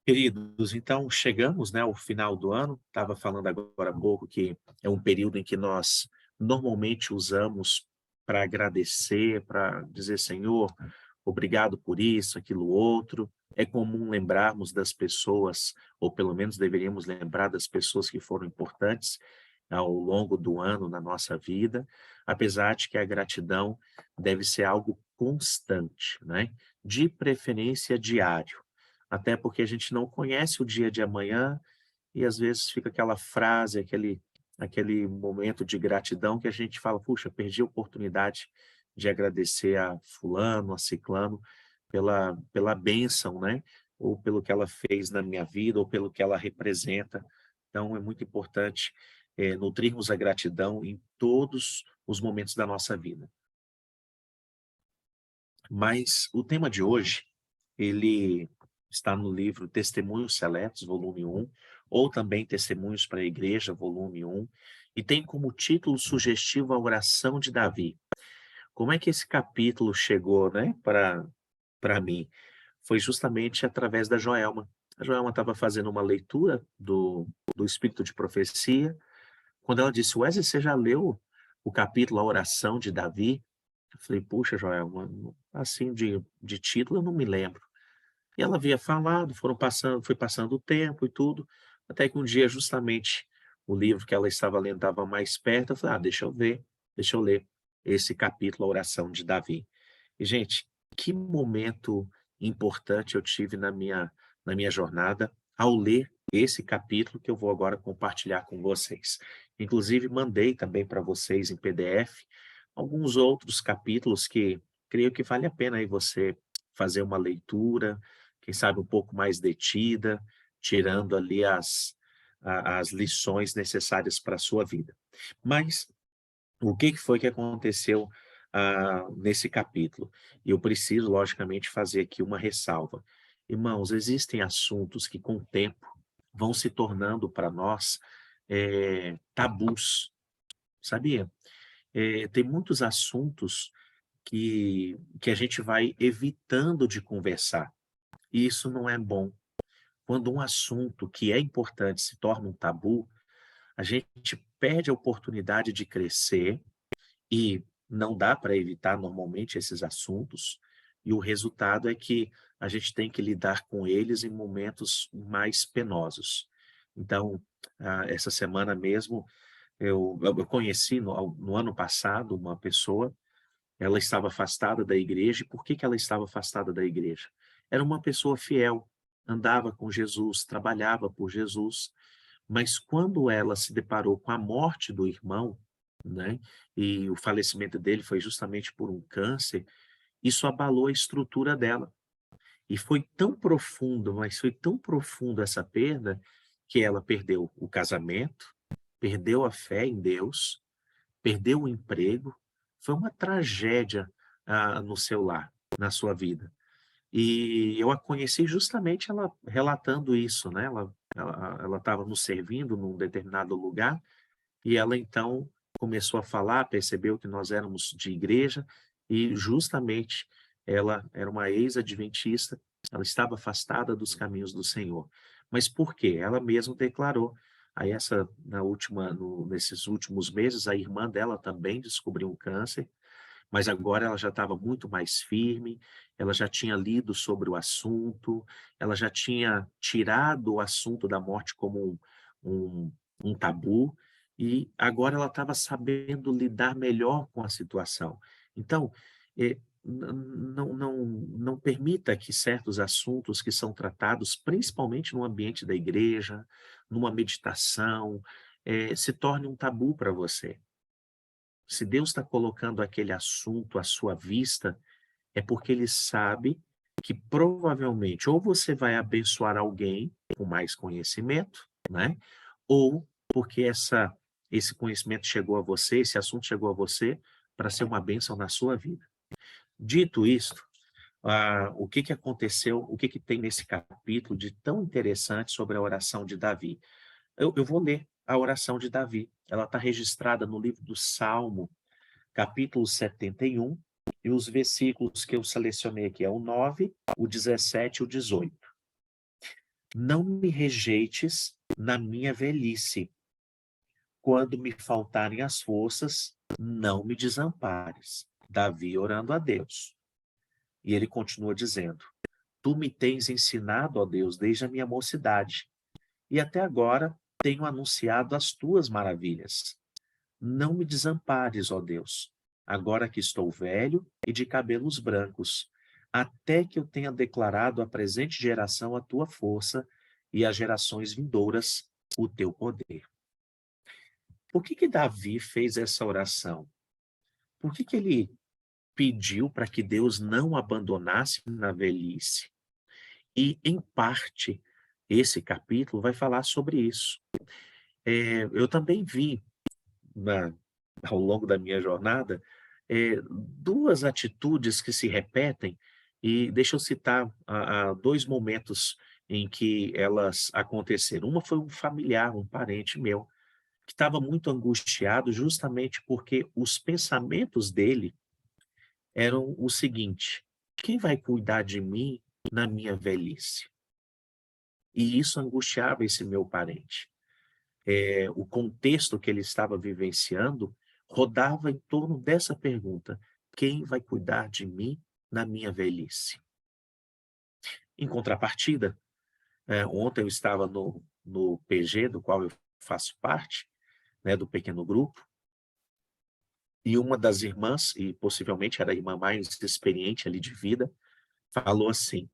Queridos, então chegamos, né, ao final do ano. Estava falando agora há pouco que é um período em que nós normalmente usamos para agradecer, para dizer: Senhor, obrigado por isso, aquilo outro. É comum lembrarmos das pessoas, ou pelo menos deveríamos lembrar das pessoas que foram importantes ao longo do ano na nossa vida, apesar de que a gratidão deve ser algo constante, né? De preferência diário, até porque a gente não conhece o dia de amanhã e às vezes fica aquela frase, aquele momento de gratidão que a gente fala: "Puxa, perdi a oportunidade de agradecer a fulano, a ciclano pela bênção, né, ou pelo que ela fez na minha vida, ou pelo que ela representa". Então é muito importante, nutrirmos a gratidão em todos os momentos da nossa vida. Mas o tema de hoje, ele está no livro Testemunhos Seletos, volume 1, ou também Testemunhos para a Igreja, volume 1, e tem como título sugestivo a oração de Davi. Como é que esse capítulo chegou, né, para mim? Foi justamente através da Joelma. A Joelma estava fazendo uma leitura do Espírito de Profecia, quando ela disse: "Wesley, você já leu o capítulo A Oração de Davi?" Eu falei: "Puxa, Joelma, assim de título eu não me lembro". E ela havia falado, foi passando o tempo e tudo, até que um dia justamente o livro que ela estava lendo estava mais perto, eu falei: "Ah, deixa eu ver, deixa eu ler esse capítulo, a oração de Davi". E gente, que momento importante eu tive na minha jornada ao ler esse capítulo que eu vou agora compartilhar com vocês. Inclusive mandei também para vocês em PDF alguns outros capítulos que creio que vale a pena aí você fazer uma leitura, quem sabe um pouco mais detida, tirando ali as lições necessárias para a sua vida. Mas o que que foi que aconteceu, nesse capítulo? E eu preciso, logicamente, fazer aqui uma ressalva. Irmãos, existem assuntos que, com o tempo, vão se tornando para nós, tabus, sabia? Tem muitos assuntos que a gente vai evitando de conversar, e isso não é bom. Quando um assunto que é importante se torna um tabu, a gente perde a oportunidade de crescer e não dá para evitar normalmente esses assuntos, e o resultado é que a gente tem que lidar com eles em momentos mais penosos. Então, essa semana mesmo, eu conheci no ano passado uma pessoa, ela estava afastada da igreja, e por que que ela estava afastada da igreja? Era uma pessoa fiel, andava com Jesus, trabalhava por Jesus, mas quando ela se deparou com a morte do irmão, né, e o falecimento dele foi justamente por um câncer, isso abalou a estrutura dela. E foi tão profundo, mas foi tão profundo essa perda, que ela perdeu o casamento, perdeu a fé em Deus, perdeu o emprego. Foi uma tragédia, no seu lar, na sua vida. E eu a conheci justamente ela relatando isso, né, ela estava nos servindo num determinado lugar, e ela então começou a falar, percebeu que nós éramos de igreja, e justamente ela era uma ex-adventista, ela estava afastada dos caminhos do Senhor. Mas por quê? Ela mesma declarou. Aí essa na última no nesses últimos meses, a irmã dela também descobriu um câncer, mas agora ela já estava muito mais firme, ela já tinha lido sobre o assunto, ela já tinha tirado o assunto da morte como um um tabu, e agora ela estava sabendo lidar melhor com a situação. Então, não permita que certos assuntos que são tratados, principalmente no ambiente da igreja, numa meditação, se torne um tabu para você. Se Deus está colocando aquele assunto à sua vista, é porque Ele sabe que provavelmente ou você vai abençoar alguém com mais conhecimento, né? Ou porque esse conhecimento chegou a você, esse assunto chegou a você para ser uma bênção na sua vida. Dito isto, o que que aconteceu, o que que tem nesse capítulo de tão interessante sobre a oração de Davi? Eu vou ler a oração de Davi. Ela está registrada no livro do Salmo, capítulo 71, e os versículos que eu selecionei aqui é o 9, o 17 e o 18. não me rejeites na minha velhice. Quando me faltarem as forças, não me desampares. Davi orando a Deus. E ele continua dizendo: Tu me tens ensinado, ó Deus, desde a minha mocidade, e até agora tenho anunciado as tuas maravilhas. Não me desampares, ó Deus, agora que estou velho e de cabelos brancos, até que eu tenha declarado à presente geração a tua força e às gerações vindouras o teu poder. Por que que Davi fez essa oração? Por que que ele pediu para que Deus não o abandonasse na velhice? E, em parte, esse capítulo vai falar sobre isso. Eu também vi na ao longo da minha jornada, 2 atitudes que se repetem, e deixa eu citar 2 momentos em que elas aconteceram. Uma foi um familiar, um parente meu, que estava muito angustiado justamente porque os pensamentos dele eram o seguinte: "Quem vai cuidar de mim na minha velhice?". E isso angustiava esse meu parente. O contexto que ele estava vivenciando rodava em torno dessa pergunta: "Quem vai cuidar de mim na minha velhice?". Em contrapartida, ontem eu estava no PG, do qual eu faço parte, né, do pequeno grupo, e uma das irmãs, e possivelmente era a irmã mais experiente ali de vida, falou assim,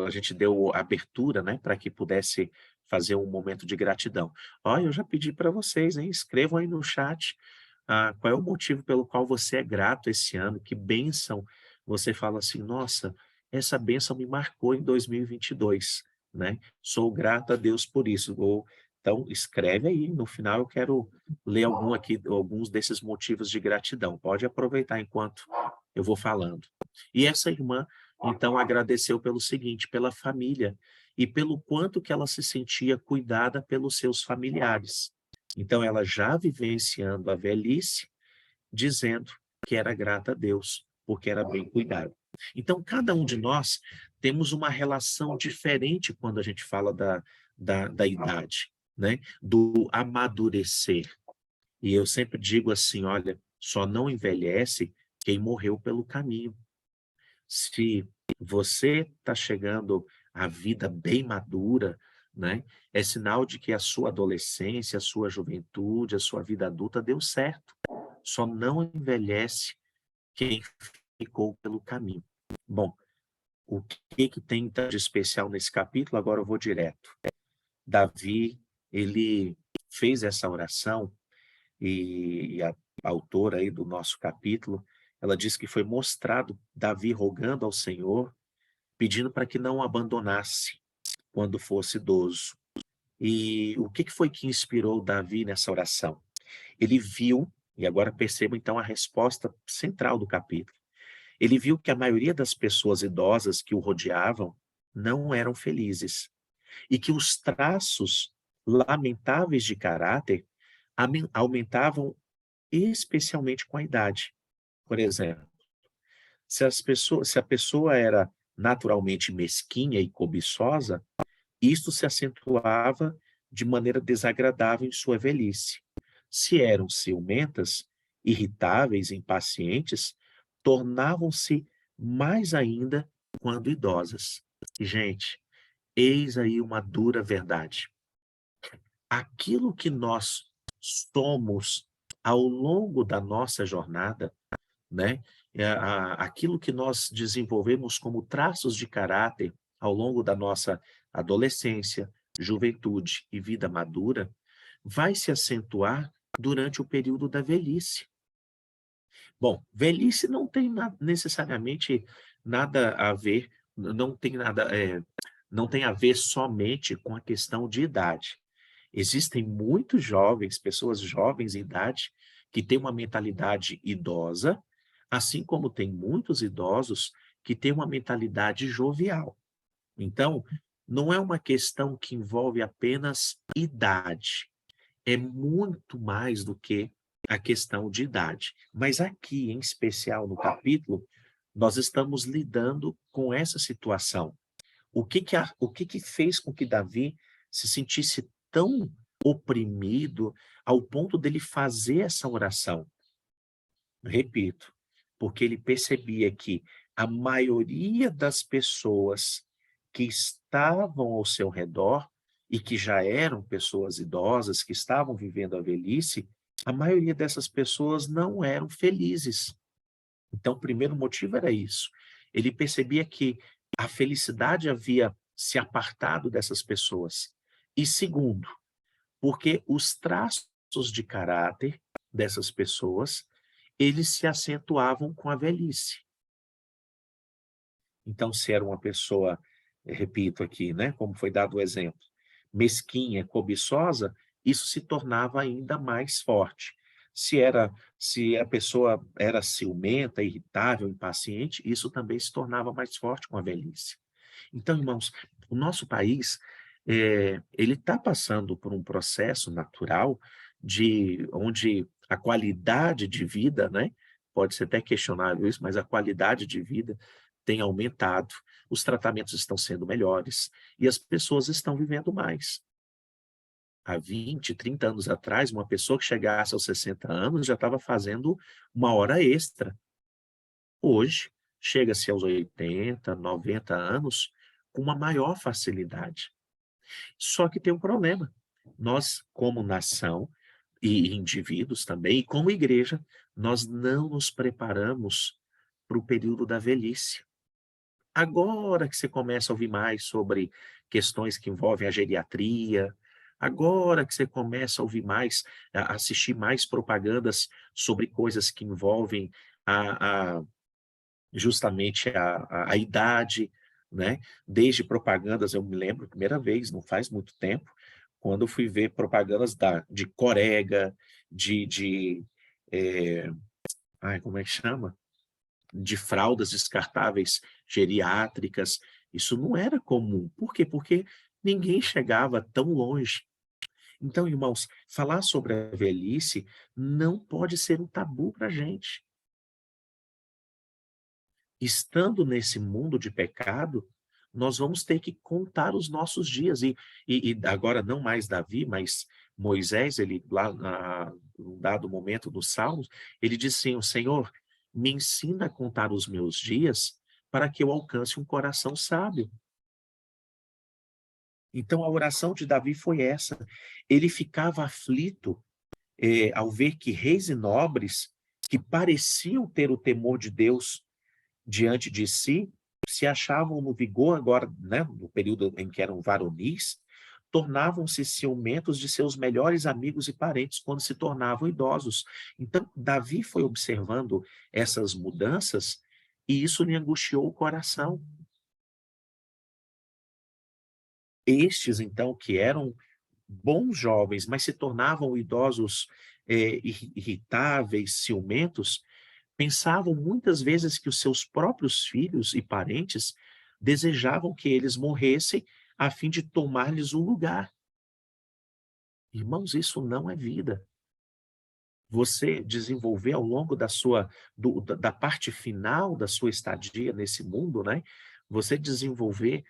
a gente deu abertura, né, para que pudesse fazer um momento de gratidão. "Olha, eu já pedi para vocês, hein, escrevam aí no chat, qual é o motivo pelo qual você é grato esse ano, que bênção você fala assim: 'Nossa, essa bênção me marcou em 2022, né, sou grato a Deus por isso'". Ou então escreve aí, no final eu quero ler alguns desses motivos de gratidão. Pode aproveitar enquanto eu vou falando. E essa irmã então agradeceu pelo seguinte, pela família e pelo quanto que ela se sentia cuidada pelos seus familiares. Então ela já vivenciando a velhice, dizendo que era grata a Deus, porque era bem cuidada. Então cada um de nós temos uma relação diferente quando a gente fala da idade, né? Do amadurecer. E eu sempre digo assim, olha, só não envelhece quem morreu pelo caminho. Se você está chegando à vida bem madura, né, é sinal de que a sua adolescência, a sua juventude, a sua vida adulta deu certo. Só não envelhece quem ficou pelo caminho. Bom, o que tem então de especial nesse capítulo? Agora eu vou direto. Davi, ele fez essa oração e a autora aí do nosso capítulo, ela diz que foi mostrado Davi rogando ao Senhor, pedindo para que não o abandonasse quando fosse idoso. E o que foi que inspirou Davi nessa oração? Ele viu, e agora perceba então a resposta central do capítulo. Ele viu que a maioria das pessoas idosas que o rodeavam não eram felizes e que os traços lamentáveis de caráter aumentavam especialmente com a idade. Por exemplo, se a pessoa era naturalmente mesquinha e cobiçosa, isto se acentuava de maneira desagradável em sua velhice. Se eram ciumentas, irritáveis, impacientes, tornavam-se mais ainda quando idosas. Gente, eis aí uma dura verdade. Aquilo que nós somos ao longo da nossa jornada, né, aquilo que nós desenvolvemos como traços de caráter ao longo da nossa adolescência, juventude e vida madura, vai se acentuar durante o período da velhice. Bom, velhice não tem necessariamente nada a ver, não tem nada, não tem a ver somente com a questão de idade. Existem muitos jovens, pessoas jovens em idade, que têm uma mentalidade idosa, assim como tem muitos idosos que têm uma mentalidade jovial. Então, não é uma questão que envolve apenas idade, é muito mais do que a questão de idade. Mas aqui, em especial no capítulo, nós estamos lidando com essa situação. O que que fez com que Davi se sentisse tão oprimido ao ponto dele fazer essa oração? Repito, porque ele percebia que a maioria das pessoas que estavam ao seu redor e que já eram pessoas idosas, que estavam vivendo a velhice, a maioria dessas pessoas não eram felizes. Então, o primeiro motivo era isso. Ele percebia que a felicidade havia se apartado dessas pessoas. E segundo, porque os traços de caráter dessas pessoas, eles se acentuavam com a velhice. Então, se era uma pessoa, repito aqui, né, como foi dado o exemplo, mesquinha, cobiçosa, isso se tornava ainda mais forte. Se a pessoa era ciumenta, irritável, impaciente, isso também se tornava mais forte com a velhice. Então, irmãos, o nosso país, ele está passando por um processo natural de onde a qualidade de vida, né, pode ser até questionável isso, mas a qualidade de vida tem aumentado, os tratamentos estão sendo melhores e as pessoas estão vivendo mais. Há 20, 30 anos atrás, uma pessoa que chegasse aos 60 anos já estava fazendo uma hora extra. Hoje, chega-se aos 80, 90 anos com uma maior facilidade. Só que tem um problema. Nós, como nação, e indivíduos também, e como igreja, nós não nos preparamos para o período da velhice. Agora que você começa a ouvir mais sobre questões que envolvem a geriatria, agora que você começa a ouvir mais, a assistir mais propagandas sobre coisas que envolvem justamente a idade, né? Desde propagandas, eu me lembro, primeira vez, não faz muito tempo, quando eu fui ver propagandas de Corega, de eh, como é que chama? De fraldas descartáveis geriátricas. Isso não era comum. Por quê? Porque ninguém chegava tão longe. Então, irmãos, falar sobre a velhice não pode ser um tabu para a gente. Estando nesse mundo de pecado, nós vamos ter que contar os nossos dias. E agora não mais Davi, mas Moisés, ele lá num dado momento dos Salmos, ele diz assim: o Senhor, me ensina a contar os meus dias para que eu alcance um coração sábio. Então a oração de Davi foi essa. Ele ficava aflito ao ver que reis e nobres que pareciam ter o temor de Deus diante de si, se achavam no vigor agora, né, no período em que eram varonis, tornavam-se ciumentos de seus melhores amigos e parentes quando se tornavam idosos. Então, Davi foi observando essas mudanças e isso lhe angustiou o coração. Estes, então, que eram bons jovens, mas se tornavam idosos irritáveis, ciumentos, pensavam muitas vezes que os seus próprios filhos e parentes desejavam que eles morressem a fim de tomar-lhes o lugar. Irmãos, isso não é vida. Você desenvolver ao longo da parte final da sua estadia nesse mundo, né, você desenvolver,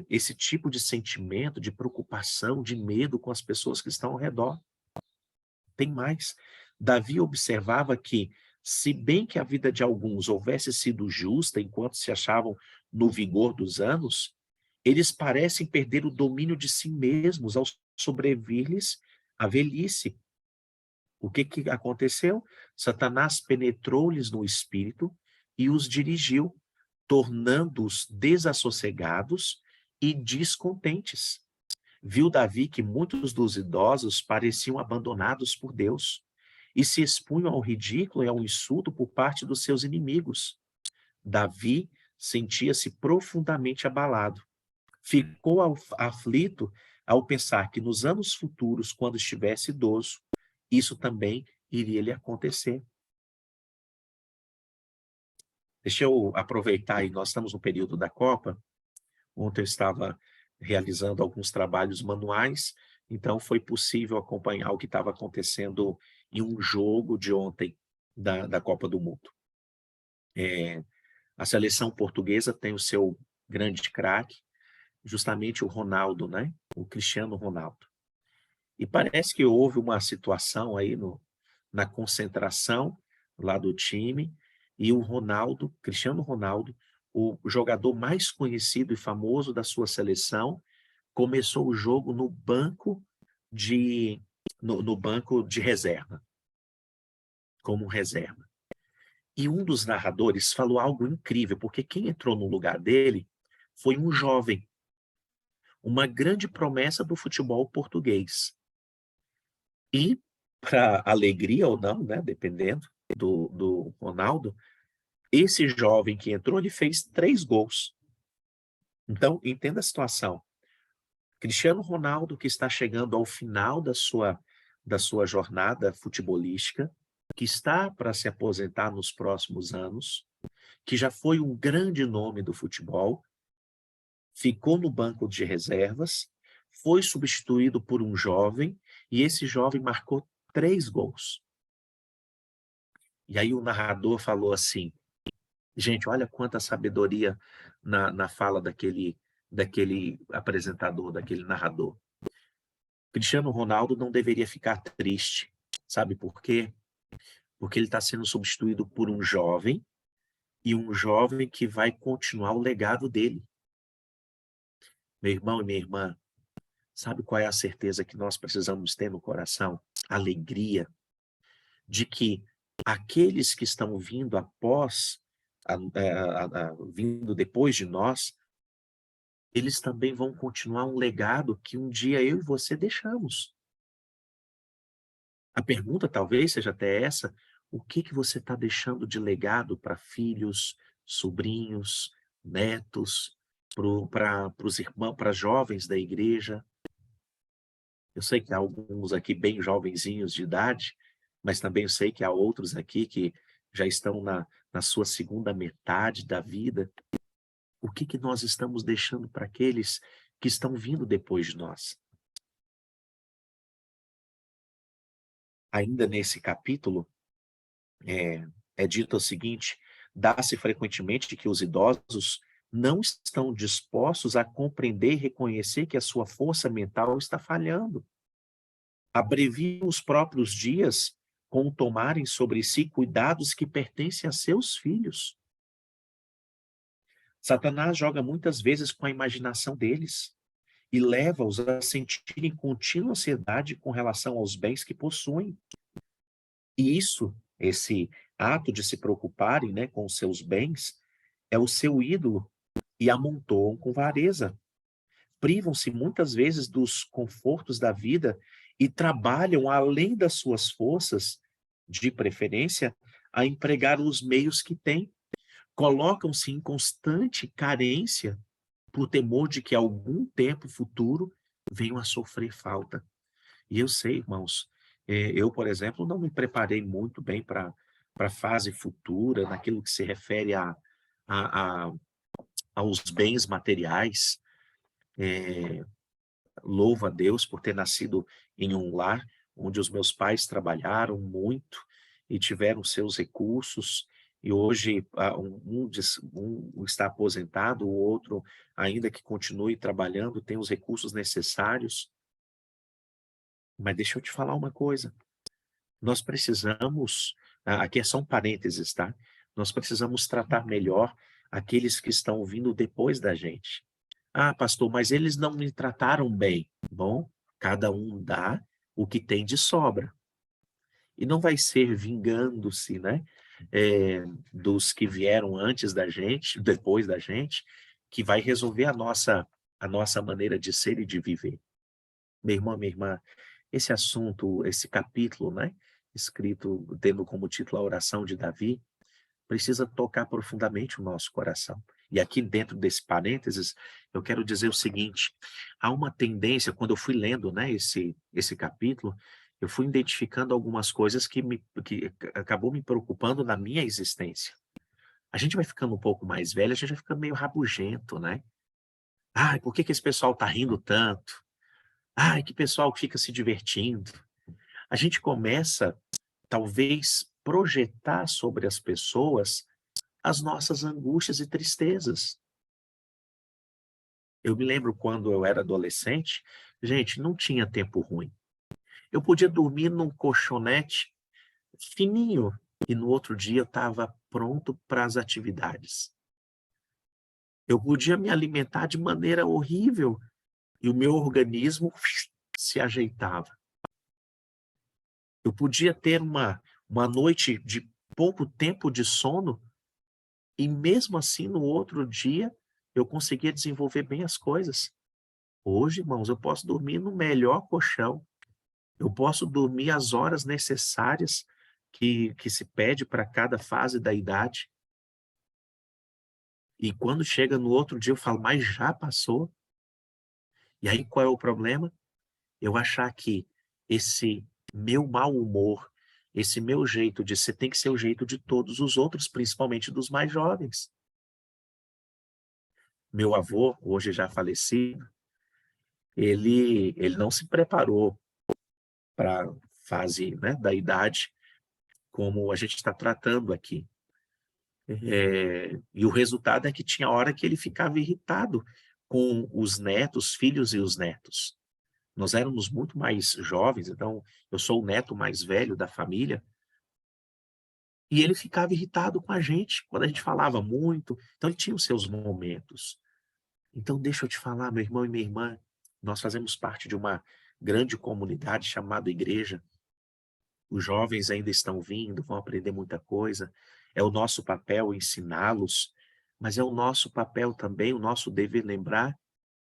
esse tipo de sentimento, de preocupação, de medo com as pessoas que estão ao redor. Tem mais. Davi observava que, se bem que a vida de alguns houvesse sido justa enquanto se achavam no vigor dos anos, eles parecem perder o domínio de si mesmos ao sobreviver-lhes a velhice. O que que aconteceu? Satanás penetrou-lhes no espírito e os dirigiu, tornando-os desassossegados e descontentes. Viu Davi que muitos dos idosos pareciam abandonados por Deus e se expunham ao ridículo e ao insulto por parte dos seus inimigos. Davi sentia-se profundamente abalado. Ficou aflito ao pensar que nos anos futuros, quando estivesse idoso, isso também iria lhe acontecer. Deixa eu aproveitar aí, nós estamos no período da Copa. Ontem eu estava realizando alguns trabalhos manuais, então foi possível acompanhar o que estava acontecendo em um jogo de ontem da Copa do Mundo. A seleção portuguesa tem o seu grande craque, justamente o Ronaldo, né? O Cristiano Ronaldo. E parece que houve uma situação aí na concentração lá do time, e o Ronaldo, Cristiano Ronaldo, o jogador mais conhecido e famoso da sua seleção, começou o jogo de, no banco de reserva, como reserva. E um dos narradores falou algo incrível, porque quem entrou no lugar dele foi um jovem, uma grande promessa do futebol português. E, para alegria ou não, né, dependendo do Ronaldo, esse jovem que entrou, ele fez 3 gols. Então, entenda a situação. Cristiano Ronaldo, que está chegando ao final da sua jornada futebolística, que está para se aposentar nos próximos anos, que já foi um grande nome do futebol, ficou no banco de reservas, foi substituído por um jovem, e esse jovem marcou 3 gols. E aí o narrador falou assim, gente, olha quanta sabedoria na fala daquele apresentador, daquele narrador. Cristiano Ronaldo não deveria ficar triste. Sabe por quê? Porque ele está sendo substituído por um jovem, e um jovem que vai continuar o legado dele. Meu irmão e minha irmã, sabe qual é a certeza que nós precisamos ter no coração? Alegria de que aqueles que estão vindo após, vindo depois de nós, eles também vão continuar um legado que um dia eu e você deixamos. A pergunta talvez seja até essa: o que você está deixando de legado para filhos, sobrinhos, netos, para os irmãos, para jovens da igreja? Eu sei que há alguns aqui bem jovenzinhos de idade, mas também eu sei que há outros aqui que já estão na sua segunda metade da vida. O que nós estamos deixando para aqueles que estão vindo depois de nós? Ainda nesse capítulo, é dito o seguinte: dá-se frequentemente que os idosos não estão dispostos a compreender e reconhecer que a sua força mental está falhando. Abreviam os próprios dias com tomarem sobre si cuidados que pertencem a seus filhos. Satanás joga muitas vezes com a imaginação deles e leva-os a sentirem contínua ansiedade com relação aos bens que possuem. E esse ato de se preocuparem, né, com os seus bens, é o seu ídolo, e amontoam com vareza. Privam-se muitas vezes dos confortos da vida e trabalham além das suas forças, de preferência, a empregar os meios que têm. Colocam-se em constante carência por temor de que algum tempo futuro venham a sofrer falta. E eu sei, irmãos, eu, por exemplo, não me preparei muito bem para a fase futura, naquilo que se refere a, aos bens materiais. Louvo a Deus por ter nascido em um lar onde os meus pais trabalharam muito e tiveram seus recursos, e hoje um está aposentado, o outro, ainda que continue trabalhando, tem os recursos necessários. Mas deixa eu te falar uma coisa, nós precisamos, aqui é só um parênteses, tá? Nós precisamos tratar melhor aqueles que estão vindo depois da gente. Ah, pastor, mas eles não me trataram bem. Bom, cada um dá o que tem de sobra. E não vai ser vingando-se, né, dos que vieram antes da gente, depois da gente, que vai resolver a nossa maneira de ser e de viver. Meu irmão, minha irmã, esse assunto, esse capítulo, né, escrito, tendo como título a oração de Davi, precisa tocar profundamente o nosso coração. E aqui dentro desse parênteses, eu quero dizer o seguinte: há uma tendência, quando eu fui lendo, né, esse capítulo, eu fui identificando algumas coisas que acabou me preocupando na minha existência. A gente vai ficando um pouco mais velho, a gente vai ficando meio rabugento, né? Ai, por que que esse pessoal tá rindo tanto? Ai, que pessoal que fica se divertindo. A gente começa, talvez, projetar sobre as pessoas as nossas angústias e tristezas. Eu me lembro quando eu era adolescente, gente, não tinha tempo ruim. Eu podia dormir num colchonete fininho e no outro dia eu estava pronto para as atividades. Eu podia me alimentar de maneira horrível e o meu organismo se ajeitava. Eu podia ter uma noite de pouco tempo de sono e mesmo assim no outro dia eu conseguia desenvolver bem as coisas. Hoje, irmãos, eu posso dormir no melhor colchão, eu posso dormir as horas necessárias que se pede para cada fase da idade. E quando chega no outro dia eu falo: "Mas já passou?". E aí qual é o problema? Eu achar que esse meu mau humor, esse meu jeito de ser tem que ser o jeito de todos os outros, principalmente dos mais jovens. Meu avô, hoje já falecido, ele não se preparou para fase, né, da idade como a gente está tratando aqui. E o resultado é que tinha hora que ele ficava irritado com os netos, filhos e os netos. Nós éramos muito mais jovens, então eu sou o neto mais velho da família, e ele ficava irritado com a gente quando a gente falava muito, então ele tinha os seus momentos. Então deixa eu te falar, meu irmão e minha irmã, nós fazemos parte de uma grande comunidade chamada igreja. Os jovens ainda estão vindo, vão aprender muita coisa. É o nosso papel ensiná-los, mas é o nosso papel também, o nosso dever lembrar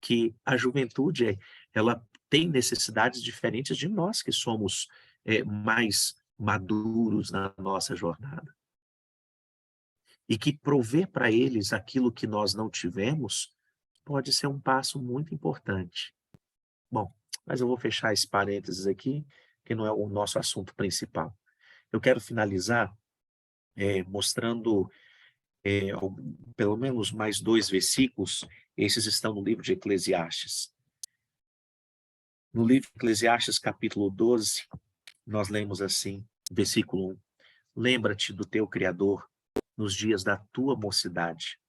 que a juventude, ela tem necessidades diferentes de nós que somos, mais maduros na nossa jornada. E que prover para eles aquilo que nós não tivemos, pode ser um passo muito importante. Bom, mas eu vou fechar esse parênteses aqui, que não é o nosso assunto principal. Eu quero finalizar, mostrando, pelo menos mais 2 versículos, esses estão no livro de Eclesiastes. No livro de Eclesiastes, capítulo 12, nós lemos assim, versículo 1: "Lembra-te do teu Criador nos dias da tua mocidade,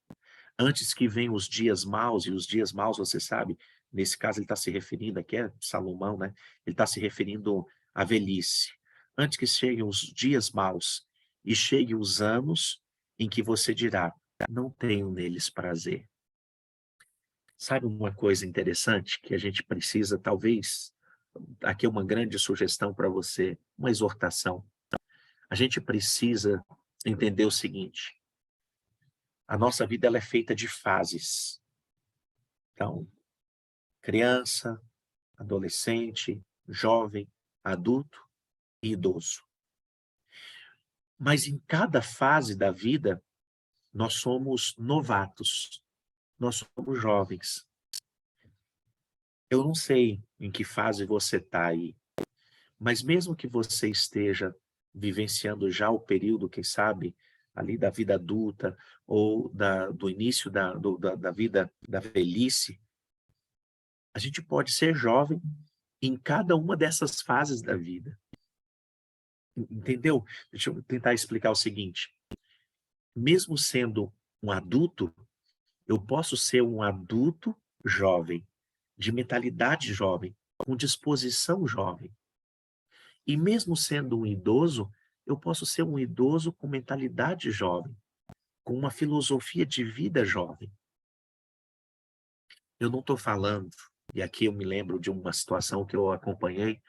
antes que venham os dias maus", e os dias maus, você sabe, nesse caso ele está se referindo aqui, é Salomão, né, ele está se referindo à velhice. "Antes que cheguem os dias maus e cheguem os anos em que você dirá: não tenho neles prazer". Sabe uma coisa interessante que a gente precisa, talvez, aqui é uma grande sugestão para você, uma exortação. A gente precisa entender o seguinte: a nossa vida ela é feita de fases. Então, criança, adolescente, jovem, adulto e idoso. Mas em cada fase da vida, nós somos novatos, nós somos jovens. Eu não sei em que fase você está aí, mas mesmo que você esteja vivenciando já o período, quem sabe, ali da vida adulta ou do início da vida da velhice, a gente pode ser jovem em cada uma dessas fases da vida. Entendeu? Deixa eu tentar explicar o seguinte: mesmo sendo um adulto, eu posso ser um adulto jovem, de mentalidade jovem, com disposição jovem. E mesmo sendo um idoso, eu posso ser um idoso com mentalidade jovem, com uma filosofia de vida jovem. Eu não estou falando, e aqui eu me lembro de uma situação que eu acompanhei,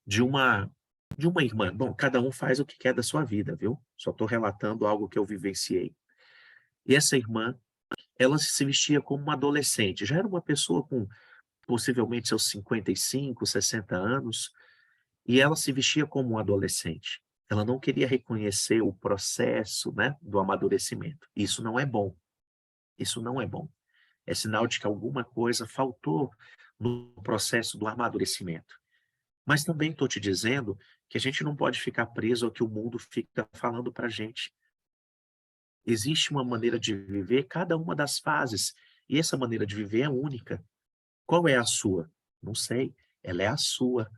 de uma de uma irmã. Bom, cada um faz o que quer da sua vida, viu? Só estou relatando algo que eu vivenciei. E essa irmã, ela se vestia como uma adolescente, já era uma pessoa com possivelmente seus 55, 60 anos, e ela se vestia como um adolescente. Ela não queria reconhecer o processo, né, do amadurecimento. Isso não é bom, isso não é bom. É sinal de que alguma coisa faltou no processo do amadurecimento. Mas também estou te dizendo que a gente não pode ficar preso ao que o mundo fica falando para a gente. Existe uma maneira de viver cada uma das fases, e essa maneira de viver é única. Qual é a sua? Não sei, ela é a sua.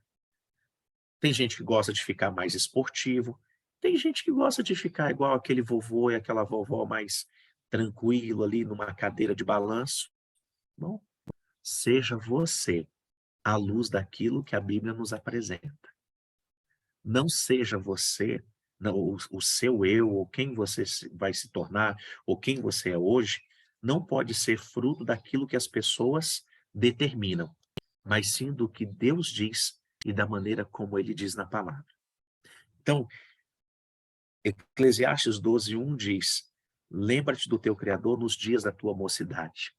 Tem gente que gosta de ficar mais esportivo, tem gente que gosta de ficar igual aquele vovô e aquela vovó mais tranquilo ali numa cadeira de balanço. Bom, Seja você a luz daquilo que a Bíblia nos apresenta. Não seja você, não, o seu eu, ou quem você vai se tornar, ou quem você é hoje, não pode ser fruto daquilo que as pessoas determinam, mas sim do que Deus diz e da maneira como ele diz na palavra. Então, Eclesiastes 12:1 diz: lembra-te do teu Criador nos dias da tua mocidade.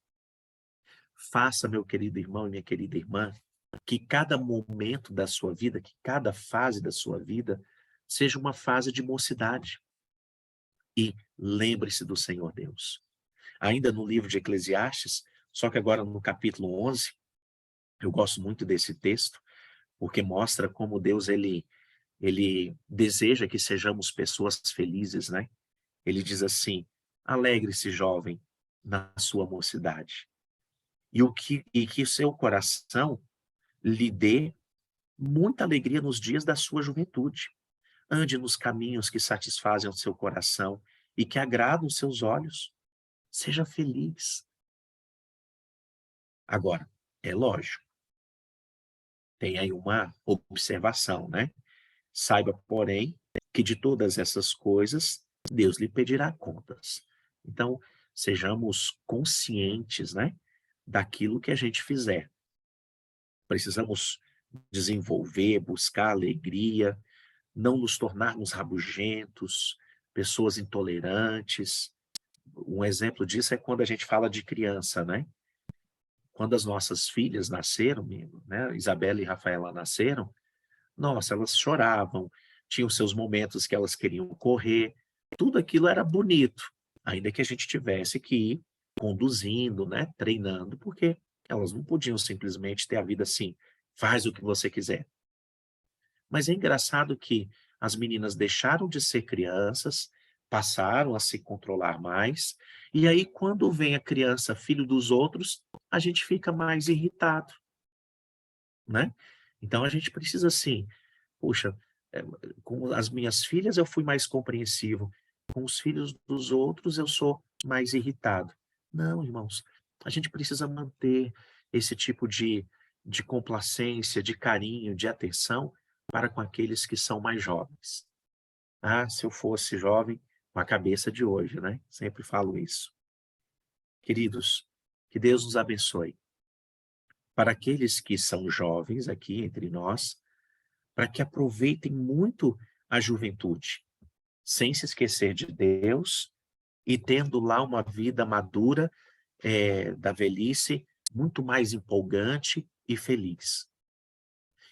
Faça, meu querido irmão e minha querida irmã, que cada momento da sua vida, que cada fase da sua vida, seja uma fase de mocidade. E lembre-se do Senhor Deus. Ainda no livro de Eclesiastes, só que agora no capítulo 11, eu gosto muito desse texto, porque mostra como Deus ele deseja que sejamos pessoas felizes, né? Ele diz assim: alegre-se, jovem, na sua mocidade. E que o seu coração lhe dê muita alegria nos dias da sua juventude. Ande nos caminhos que satisfazem o seu coração e que agradam os seus olhos. Seja feliz. Agora, é lógico, tem aí uma observação, né? Saiba, porém, que de todas essas coisas, Deus lhe pedirá contas. Então, sejamos conscientes, né, daquilo que a gente fizer. Precisamos desenvolver, buscar alegria, não nos tornarmos rabugentos, pessoas intolerantes. Um exemplo disso é quando a gente fala de criança, né? Quando as nossas filhas nasceram, né, Isabela e Rafaela nasceram, nossa, elas choravam, tinham seus momentos que elas queriam correr, tudo aquilo era bonito, ainda que a gente tivesse que ir conduzindo, né, treinando, porque elas não podiam simplesmente ter a vida assim, faz o que você quiser. Mas é engraçado que as meninas deixaram de ser crianças, passaram a se controlar mais, e aí quando vem a criança filho dos outros, a gente fica mais irritado, né? Então a gente precisa assim, puxa, eh, com as minhas filhas eu fui mais compreensivo, com os filhos dos outros eu sou mais irritado. Não, irmãos, a gente precisa manter esse tipo de complacência, de carinho, de atenção para com aqueles que são mais jovens. Ah, se eu fosse jovem, com a cabeça de hoje, né? Sempre falo isso. Queridos, que Deus nos abençoe. Para aqueles que são jovens aqui entre nós, para que aproveitem muito a juventude, sem se esquecer de Deus e tendo lá uma vida madura, da velhice, muito mais empolgante e feliz.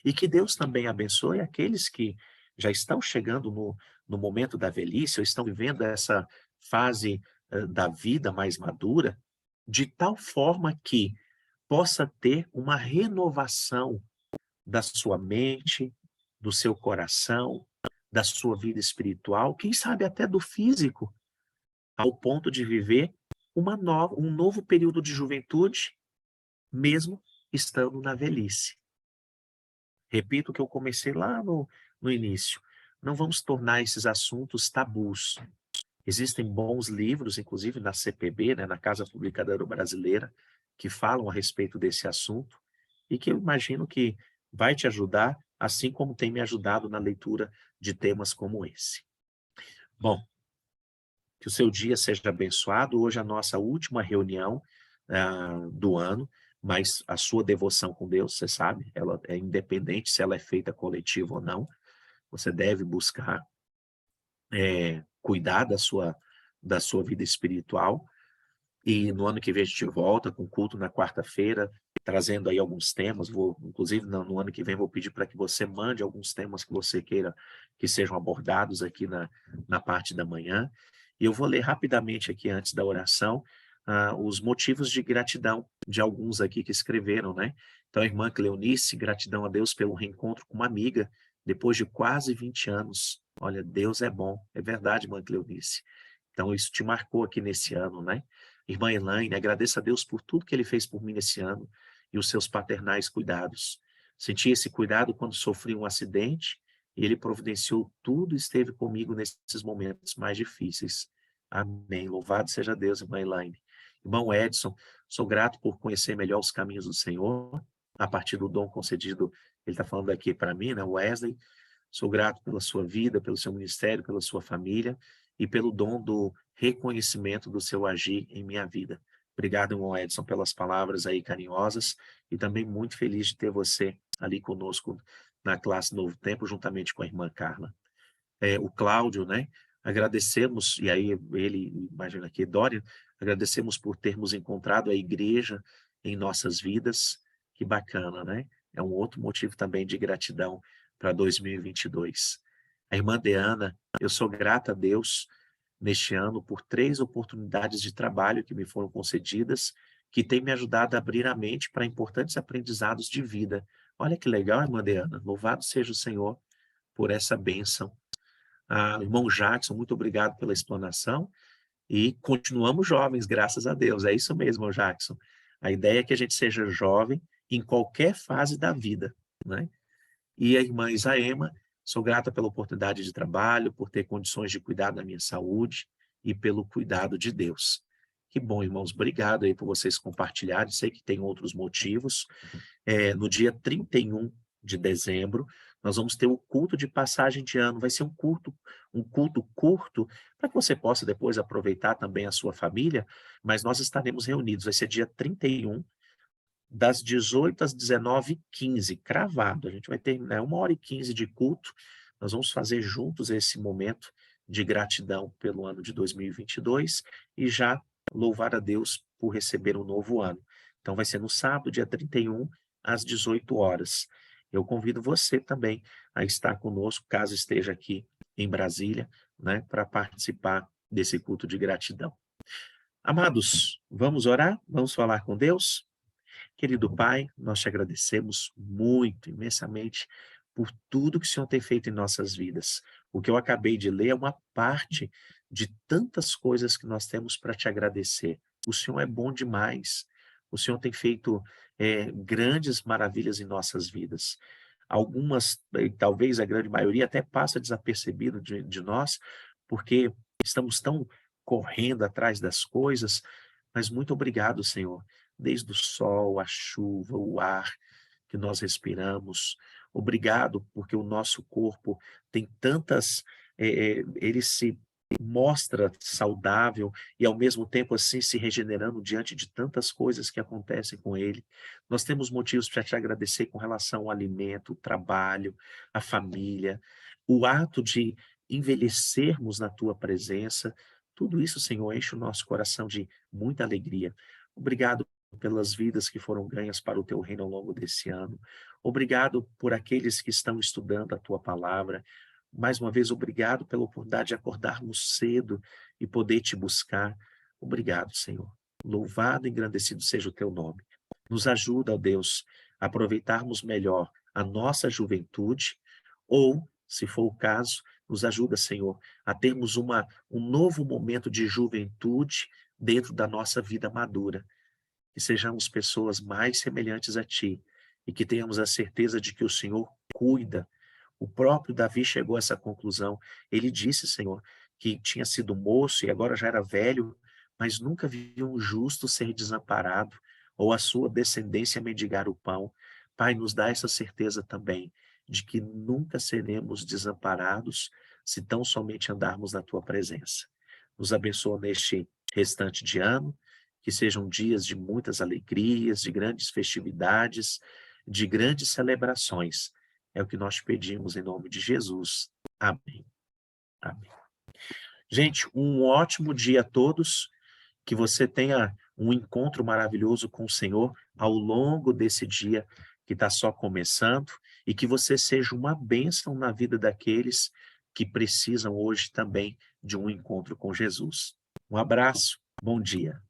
E que Deus também abençoe aqueles que já estão chegando no momento da velhice, ou estão vivendo essa fase, da vida mais madura, de tal forma que possa ter uma renovação da sua mente, do seu coração, da sua vida espiritual, quem sabe até do físico, ao ponto de viver um novo período de juventude, mesmo estando na velhice. Repito o que eu comecei lá no início. Não vamos tornar esses assuntos tabus. Existem bons livros, inclusive na CPB, né, na Casa Publicadora Brasileira, que falam a respeito desse assunto e que eu imagino que vai te ajudar, assim como tem me ajudado na leitura de temas como esse. Bom, que o seu dia seja abençoado. Hoje é a nossa última reunião do ano, mas a sua devoção com Deus, você sabe, ela é independente se ela é feita coletiva ou não. Você deve buscar cuidar da sua vida espiritual. E no ano que vem a gente volta com culto na quarta-feira, trazendo aí alguns temas. Inclusive, no ano que vem, vou pedir para que você mande alguns temas que você queira que sejam abordados aqui na parte da manhã. E eu vou ler rapidamente aqui, antes da oração, os motivos de gratidão de alguns aqui que escreveram, né? Então, a irmã Cleonice, gratidão a Deus pelo reencontro com uma amiga, depois de quase 20 anos. Olha, Deus é bom. É verdade, irmã Cleonice. Então, isso te marcou aqui nesse ano, né? Irmã Elaine, agradeço a Deus por tudo que Ele fez por mim nesse ano e os seus paternais cuidados. Senti esse cuidado quando sofri um acidente e Ele providenciou tudo e esteve comigo nesses momentos mais difíceis. Amém. Louvado seja Deus, irmã Elaine. Irmão Edson, sou grato por conhecer melhor os caminhos do Senhor, a partir do dom concedido, ele está falando aqui para mim, né, Wesley. Sou grato pela sua vida, pelo seu ministério, pela sua família e pelo dom do reconhecimento do seu agir em minha vida. Obrigado, irmão Edson, pelas palavras aí carinhosas e também muito feliz de ter você ali conosco na classe Novo Tempo, juntamente com a irmã Carla. O Cláudio, né? Agradecemos, e aí ele, imagina aqui, Dória, agradecemos por termos encontrado a igreja em nossas vidas. Que bacana, né? É um outro motivo também de gratidão para 2022. A irmã Deana, eu sou grata a Deus neste ano por 3 oportunidades de trabalho que me foram concedidas, que têm me ajudado a abrir a mente para importantes aprendizados de vida. Olha que legal, irmã Deana. Louvado seja o Senhor por essa bênção. Irmão Jackson, muito obrigado pela explanação. E continuamos jovens, graças a Deus. É isso mesmo, irmão Jackson. A ideia é que a gente seja jovem em qualquer fase da vida, né? E a irmã Isaema, sou grata pela oportunidade de trabalho, por ter condições de cuidar da minha saúde e pelo cuidado de Deus. Que bom, irmãos. Obrigado aí por vocês compartilharem. Sei que tem outros motivos. No dia 31 de dezembro, nós vamos ter o culto de passagem de ano. Vai ser um culto curto, para que você possa depois aproveitar também a sua família, mas nós estaremos reunidos. Vai ser dia 31, das 18 às 19h15, cravado. A gente vai ter, né, 1h15 de culto. Nós vamos fazer juntos esse momento de gratidão pelo ano de 2022 e já louvar a Deus por receber um novo ano. Então vai ser no sábado, dia 31, às 18 horas. Eu convido você também a estar conosco, caso esteja aqui em Brasília, né, para participar desse culto de gratidão. Amados, vamos orar? Vamos falar com Deus? Querido Pai, nós te agradecemos muito, imensamente, por tudo que o Senhor tem feito em nossas vidas. O que eu acabei de ler é uma parte de tantas coisas que nós temos para te agradecer. O Senhor é bom demais. O Senhor tem feito grandes maravilhas em nossas vidas. Algumas, talvez a grande maioria, até passa desapercebido de nós, porque estamos tão correndo atrás das coisas, mas muito obrigado, Senhor, desde o sol, a chuva, o ar que nós respiramos. Obrigado, porque o nosso corpo tem tantas, ele se mostra saudável e ao mesmo tempo assim se regenerando diante de tantas coisas que acontecem com ele. Nós temos motivos para te agradecer com relação ao alimento, o trabalho, a família, o ato de envelhecermos na tua presença. Tudo isso, Senhor, enche o nosso coração de muita alegria. Obrigado pelas vidas que foram ganhas para o teu reino ao longo desse ano. Obrigado por aqueles que estão estudando a tua palavra. Mais uma vez, obrigado pela oportunidade de acordarmos cedo e poder te buscar. Obrigado, Senhor. Louvado e engrandecido seja o teu nome. Nos ajuda, ó Deus, a aproveitarmos melhor a nossa juventude, ou, se for o caso, nos ajuda, Senhor, a termos um novo momento de juventude dentro da nossa vida madura. Que sejamos pessoas mais semelhantes a Ti e que tenhamos a certeza de que o Senhor cuida. O próprio Davi chegou a essa conclusão. Ele disse, Senhor, que tinha sido moço e agora já era velho, mas nunca viu um justo ser desamparado ou a sua descendência mendigar o pão. Pai, nos dá essa certeza também de que nunca seremos desamparados se tão somente andarmos na Tua presença. Nos abençoa neste restante de ano, que sejam dias de muitas alegrias, de grandes festividades, de grandes celebrações. É o que nós pedimos em nome de Jesus. Amém. Amém. Gente, um ótimo dia a todos. Que você tenha um encontro maravilhoso com o Senhor ao longo desse dia que está só começando e que você seja uma bênção na vida daqueles que precisam hoje também de um encontro com Jesus. Um abraço, bom dia.